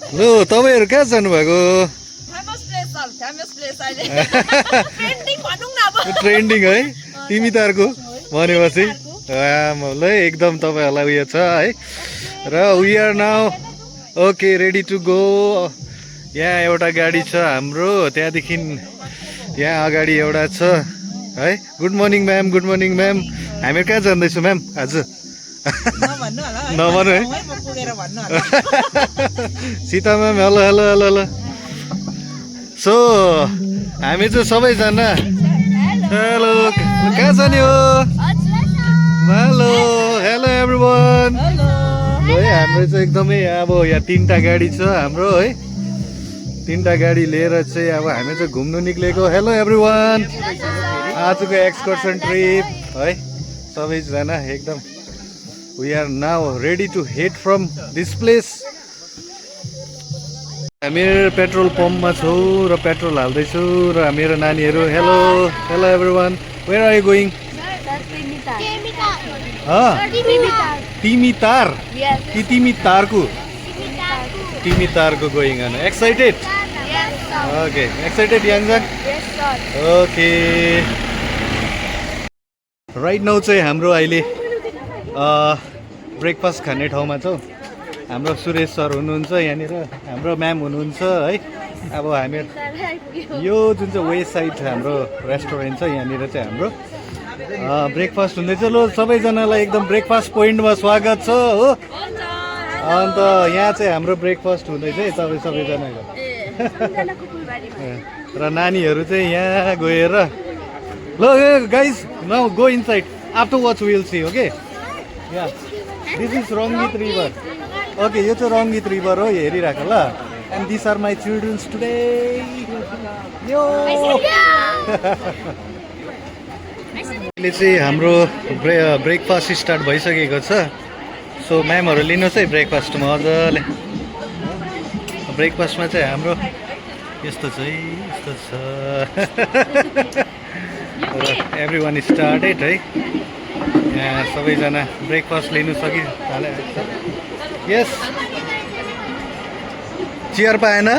लो तपाईँहरू कहाँ जानुभएको? ट्रेन्डिङ है तिमीतारको भनेपछि ल एकदम तपाईँहरूलाई उयो छ है। र we are now okay ready to go. यहाँ एउटा गाडी छ हाम्रो, त्यहाँदेखि यहाँ अगाडि एउटा छ है। Good morning ma'am, good morning ma'am. हामीहरू कहाँ जाँदैछौँ म्याम आज? नभन्नु है Sita ma'am. Hello hello hello hello. So हामी चाहिँ सबैजना हेलो कहाँ जाने हो? Hello hello everyone. है हाम्रो चाहिँ एकदमै अब यहाँ तिनवटा गाडी छ हाम्रो है। तिनवटा गाडी लिएर चाहिँ अब हामी चाहिँ घुम्नु निक्लेको। Hello everyone. आजको एक्सकर्सन ट्रिप है सबैजना एकदम we are now ready to head from this place. हामी पेट्रोल पम्पमा छौँ र पेट्रोल हाल्दैछु र मेरो नानीहरू। Hello hello everyone. Where are you going? तिमीतार कि तिमीतारको? तिमीतारको going on. Excited? Okay excited Yangjan? Okay. Right now चाहिँ हाम्रो अहिले ब्रेकफास्ट खाने ठाउँमा छौँ। हाम्रो सुरेश सर हुनुहुन्छ यहाँनिर, हाम्रो म्याम हुनुहुन्छ है। अब हामी यो जुन चाहिँ वेस्ट साइड हाम्रो रेस्टुरेन्ट छ यहाँनिर चाहिँ हाम्रो ब्रेकफास्ट हुँदैछ। लो सबैजनालाई एकदम ब्रेकफास्ट पोइन्टमा स्वागत छ हो। अन्त यहाँ चाहिँ हाम्रो ब्रेकफास्ट हुँदैछ है सबैजनाको। र नानीहरू चाहिँ यहाँ गएर ल guys now go inside after watch will see. Okay yeah this is Rangit river. Okay यो चाहिँ रङ्गित रिभर हो, हेरिराख ल। And this are my childrens today. यो अहिले चाहिँ हाम्रो ब्रेकफास्ट स्टार्ट भइसकेको छ। सो म्यामहरू लिनुहोस् है ब्रेकफास्ट मजाले। ब्रेकफास्टमा चाहिँ हाम्रो यस्तो चाहिँ यस्तो छ। एभ्री वान स्टार्टेड है। यहाँ सबैजना ब्रेकफास्ट लिनु सकिहालेको छ। यस चेयर पाएन?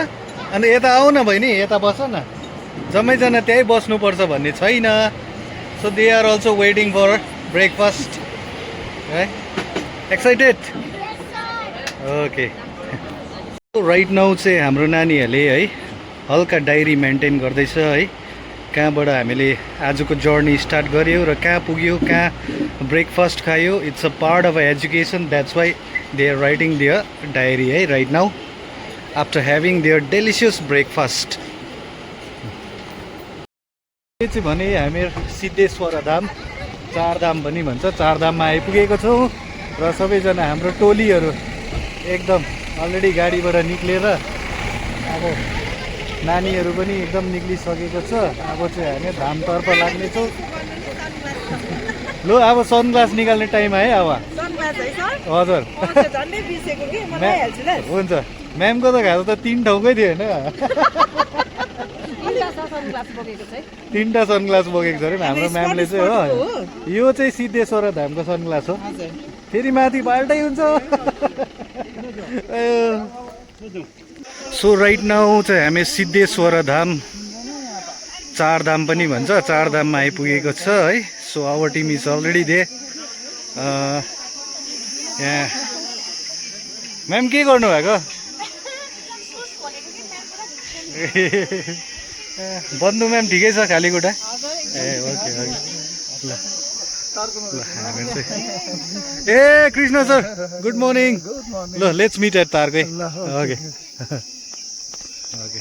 अनि यता आऊ न बहिनी, यता बस न। जम्मैजना त्यहीँ बस्नुपर्छ भन्ने छैन। So they are also waiting for breakfast है। एक्साइटेड? ओके। राइट नाउ चाहिँ हाम्रो नानीहरूले है हल्का डायरी मेन्टेन गर्दैछ है। कहाँबाट हामीले आजको जर्नी स्टार्ट गऱ्यो र कहाँ पुग्यो, कहाँ ब्रेकफास्ट खायो। It's a part of education, that's why they are writing their diary है right now after having their delicious breakfast. यो चाहिँ भने हामी सिद्धेश्वर धाम, चारधाम पनि भन्छ, चारधाममा आइपुगेको छौँ। र सबैजना हाम्रो टोलीहरू एकदम अलरेडी गाडीबाट निक्लेर अब नानीहरू पनि एकदम निक्लिसकेको छ। अब चाहिँ हामी धामतर्फ लाग्नेछौँ। लो अब सनग्लास निकाल्ने टाइम आयो अब। हजुर हुन्छ। म्यामको त खाजा त 3 ठाउँकै थियो होइन? 3टा सनग्लास बोकेको छ अरे हाम्रो म्यामले चाहिँ हो। यो चाहिँ सिद्धेश्वर धामको सनग्लास हो। फेरि माथि बाल्टै हुन्छ। सो राइट नाउ चाहिँ हामी सिद्धेश्वर धाम, चारधाम पनि भन्छ, चारधाममा आइपुगेको छ है। So our team is already there. यहाँ म्याम के गर्नुभएको? बन्धु म्याम ठिकै छ खाली खुट्टा? ए ओके ओके ल ल हामी चाहिँ ए कृष्ण सर गुड मर्निङ। ल लेट्स मिट एट तारकै। Okay okay.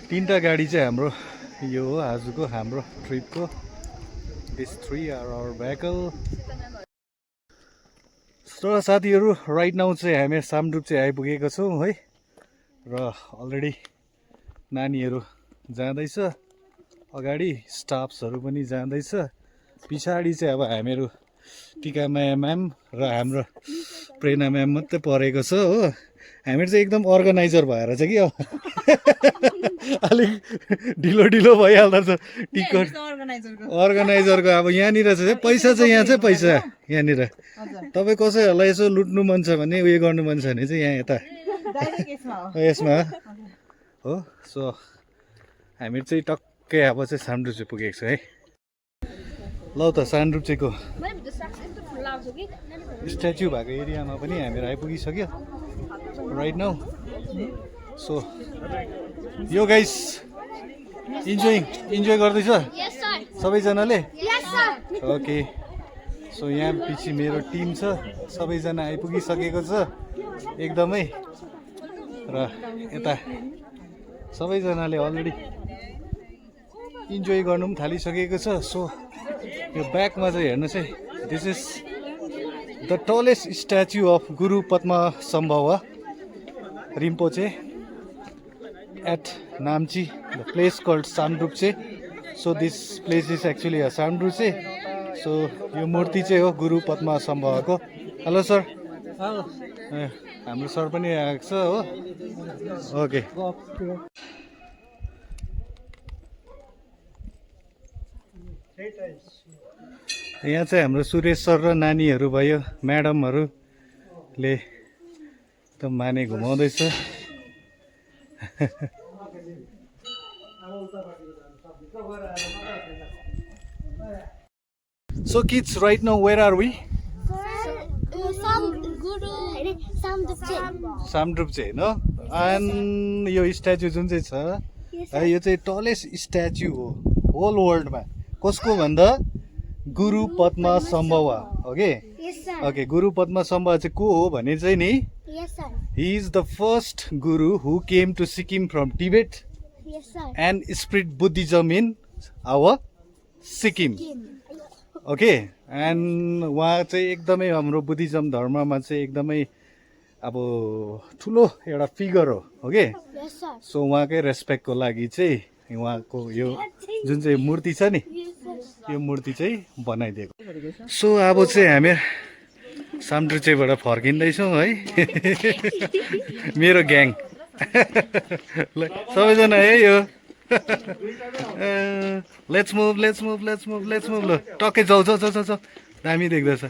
3टा गाडी चाहिँ हाम्रो यो हो आजको हाम्रो ट्रिपको। This 3 are our vehicle. र साथीहरू राइट नाउ चाहिँ हामी सामडुप चाहिँ आइपुगेको छौँ है। र अलरेडी नानीहरू जाँदैछ, अगाडि स्टाफ्सहरू पनि जाँदैछ, पछाडि चाहिँ अब हामीहरू टिकामाया म्याम र हाम्रो प्रेरणा म्याम मात्रै परेको छ हो। हामीहरू चाहिँ एकदम अर्गनाइजर भएर चाहिँ कि अब अलिक ढिलो भइहाल्दो छ टिकट अर्गनाइजरको अब यहाँनिर चाहिँ पैसा चाहिँ यहाँ चाहिँ पैसा यहाँनिर तपाईँ कसैहरूलाई यसो लुट्नु मन छ भने उयो गर्नु मन छ भने चाहिँ यहाँ यता यसमा हो सो हामीहरू चाहिँ टक्कै अब चाहिँ सामडुप्चे पुगेको छ है ल त सामडुप्चेको स्ट्याच्यु भएको एरियामा पनि हामीहरू आइपुगिसक्यो राइट नाउ सो यो गाइस इन्जोय गर्दैछ सबैजनाले ओके सो यहाँ पछि मेरो टिम छ सबैजना आइपुगिसकेको छ एकदमै र यता सबैजनाले अलरेडी इन्जोय गर्नु पनि थालिसकेको छ सो यो ब्याकमा चाहिँ हेर्नुहोस् है this is the tallest statute of Guru पद्मसम्भवा Rinpoche at Namchi, the place called Samdrupche. So this place is actually a Samdrupche. So यो मूर्ति चाहिँ हो गुरु पद्मसम्भवाको. Hello sir. हाम्रो सर पनि आएको छ हो. ओके. यहाँ चाहिँ हाम्रो सुरेश सर र नानीहरू भयो म्याडमहरूले एकदम माने घुमाउँदैछ. So kids, right now where are we? Samdrupche, no? And यो स्ट्याच्यु जुन चाहिँ छ यो चाहिँ टलेस्ट स्ट्याच्यु हो होल वर्ल्डमा. कसको भन्दा गुरु पद्मसम्भवा. ओके ओके गुरु पद्मसम्भवा चाहिँ को हो भने चाहिँ नि he is the first guru who came to Sikkim from Tibet and spread Buddhism in our Sikkim. Okay, and उहाँ चाहिँ एकदमै हाम्रो बुद्धिज्म धर्ममा चाहिँ एकदमै अब ठुलो एउटा फिगर हो. ओके सो उहाँकै रेस्पेक्टको लागि चाहिँ उहाँको यो जुन चाहिँ मूर्ति छ नि यो मूर्ति चाहिँ बनाइदिएको. सो अब चाहिँ हामी सामडुप्चेबाट फर्किँदैछौँ है. मेरो ग्याङ सबैजना है यो. लेट्स मुभ ल टक्कै जाऊ दामी देख्दैछ.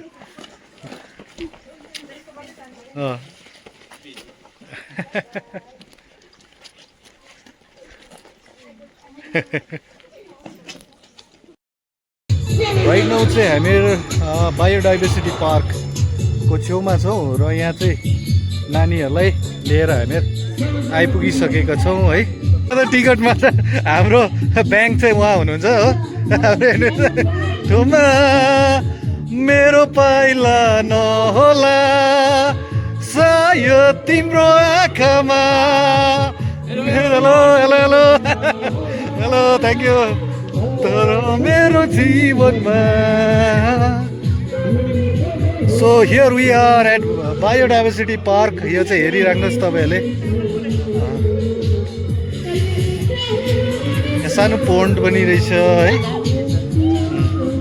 राइट नाउ चाहिँ हामीहरू बायोडाइभर्सिटी पार्कको छेउमा छौँ र यहाँ चाहिँ नानीहरूलाई लिएर हामीहरू आइपुगिसकेका छौँ है. अन्त टिकटमा त हाम्रो ब्याङ्क चाहिँ उहाँ हुनुहुन्छ हो. ठुमा मेरो पाइला नहोला सायद तिम्रो आँखामा. Hello hello hello hello thank you. तर मेरो जीवनमा. So here we are at biodiversity park. यो चाहिँ हेरिराख्नुहोस् तपाईँहरूले. सानो पोन्ड पनि रहेछ है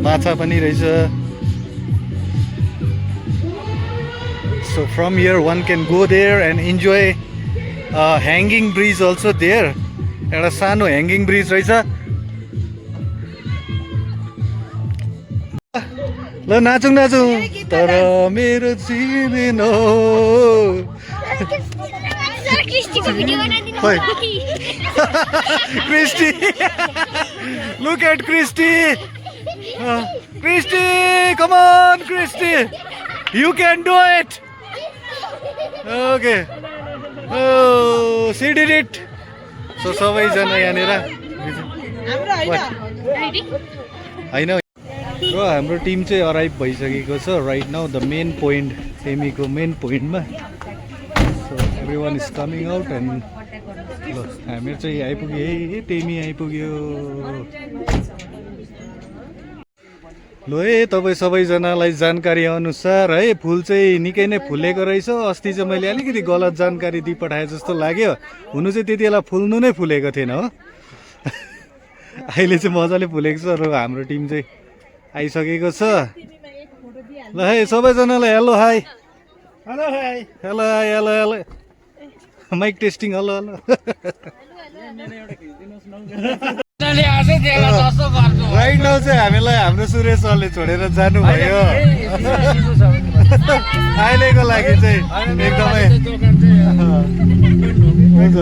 माछा पनि रहेछ. So from here one can go there and enjoy hanging bridge also there. एउटा सानो ह्याङ्गिङ ब्रिज रहेछ. ल नाचौँ तर मेरो जीवन हो. Christy, look at Christy. Christy, come on, Christy. You can do it. Okay. Oh, she did it. So सबैजना यहाँनिर होइन र हाम्रो टिम चाहिँ अराइभ भइसकेको छ right now the main point टेमीको मेन पोइन्टमा. So everyone is coming out and ल हामीहरू चाहिँ आइपुग्यो है. टेमी आइपुग्यो. ल है तपाईँ सबैजनालाई जानकारी अनुसार है फुल चाहिँ निकै नै फुलेको रहेछ. अस्ति चाहिँ मैले अलिकति गलत जानकारी दिइपठाएँ जस्तो लाग्यो. हुनु चाहिँ त्यति बेला फुल्नु नै फुलेको थिएन हो. अहिले चाहिँ मजाले फुलेको छ र हाम्रो टिम चाहिँ आइसकेको छ. ल है सबैजनालाई hello hi. Hello hi hello hi hello hello mike testing hello hello right now चाहिँ हामीलाई हाम्रो सुरेश सरले छोडेर जानुभयो अहिलेको लागि चाहिँ एकदमै हुन्छ